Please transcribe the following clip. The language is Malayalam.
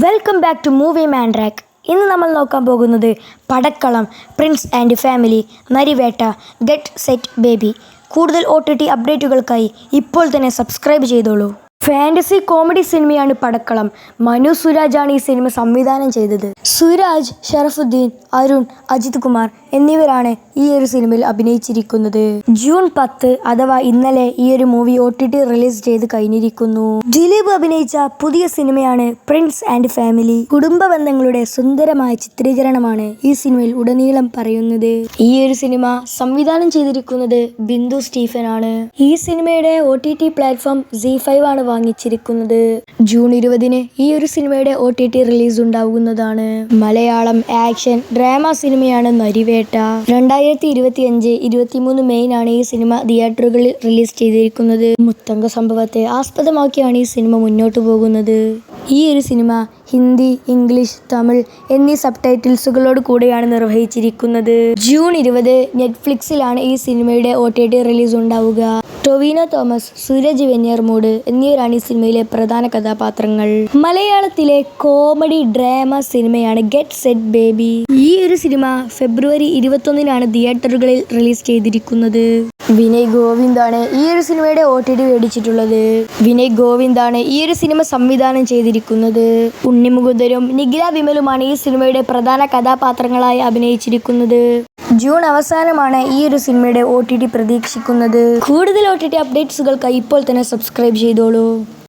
Welcome back to movie Mandrake. ഇന്ന് നമ്മൾ നോക്കാൻ പോകുന്നത് Padakkalam, prince and family, Narivetta, get set baby. കൂടുതൽ OTT അപ്ഡേറ്റുകൾക്കായി ഇപ്പോൾ തന്നെ സബ്സ്ക്രൈബ് ചെയ്തോളൂ. ഫാൻറ്റസി കോമഡി സിനിമയാണ് പടക്കളം. മനു സുരാജാണ് ഈ സിനിമ സംവിധാനം ചെയ്തത്. സുരാജ്, ഷറഫുദ്ദീൻ, അരുൺ, അജിത് കുമാർ എന്നിവരാണ് ഈ ഒരു സിനിമയിൽ അഭിനയിച്ചിരിക്കുന്നത്. ജൂൺ 10 അഥവാ ഇന്നലെ ഈ ഒരു മൂവി OTT റിലീസ് ചെയ്ത് കഴിഞ്ഞിരിക്കുന്നു. ദിലീപ് അഭിനയിച്ച പുതിയ സിനിമയാണ് പ്രിൻസ് ആൻഡ് ഫാമിലി. കുടുംബ ബന്ധങ്ങളുടെ സുന്ദരമായ ചിത്രീകരണമാണ് ഈ സിനിമയിൽ ഉടനീളം പറയുന്നത്. ഈ ഒരു സിനിമ സംവിധാനം ചെയ്തിരിക്കുന്നത് ബിന്ദു സ്റ്റീഫൻ ആണ്. ഈ സിനിമയുടെ OTT പ്ലാറ്റ്ഫോം ZEE5 ആണ് വാങ്ങിച്ചിരിക്കുന്നത്. ജൂൺ 20 ഈ ഒരു സിനിമയുടെ OTT റിലീസ് ഉണ്ടാവുന്നതാണ്. മലയാളം ആക്ഷൻ ഡ്രാമ സിനിമയാണ് നരിവേട്ട. 2025 23 മെയ്നാണ് ഈ സിനിമ തിയേറ്ററുകളിൽ റിലീസ് ചെയ്തിരിക്കുന്നത്. മുത്തങ്ക സംഭവത്തെ ആസ്പദമാക്കിയാണ് ഈ സിനിമ മുന്നോട്ട് പോകുന്നത്. ഈ ഒരു സിനിമ ഹിന്ദി, ഇംഗ്ലീഷ്, തമിഴ് എന്നീ സബ്ടൈറ്റിൽസുകളോട് കൂടെയാണ് നിർവഹിച്ചിരിക്കുന്നത്. ജൂൺ 20 നെറ്റ്ഫ്ലിക്സിലാണ് ഈ സിനിമയുടെ OTT റിലീസ് ഉണ്ടാവുക. ടൊവിനോ തോമസ്, സൂരജ് വെഞ്ഞാറമൂട് എന്നിവരാണ് ഈ സിനിമയിലെ പ്രധാന കഥാപാത്രങ്ങൾ. മലയാളത്തിലെ കോമഡി ഡ്രാമ സിനിമയാണ് ഗെറ്റ് സെറ്റ് ബേബി. ഈ ഒരു സിനിമ ഫെബ്രുവരി 21 തിയേറ്ററുകളിൽ റിലീസ് ചെയ്തിരിക്കുന്നത്. വിനയ് ഗോവിന്ദാണ് ഈ ഒരു സിനിമയുടെ OTT മേടിച്ചിട്ടുള്ളത്. വിനയ് ഗോവിന്ദാണ് ഈ ഒരു സിനിമ സംവിധാനം ചെയ്തിരിക്കുന്നത്. ഉണ്ണിമുകുന്ദനും നിഖില വിമലുമാണ് ഈ സിനിമയുടെ പ്രധാന കഥാപാത്രങ്ങളായി അഭിനയിച്ചിരിക്കുന്നത്. ജൂൺ അവസാനമാണ് ഈ ഒരു സിനിമയുടെ OTT പ്രതീക്ഷിക്കുന്നത്. കൂടുതൽ OTT അപ്ഡേറ്റ്സുകൾക്കായി ഇപ്പോൾ തന്നെ സബ്സ്ക്രൈബ് ചെയ്തോളൂ.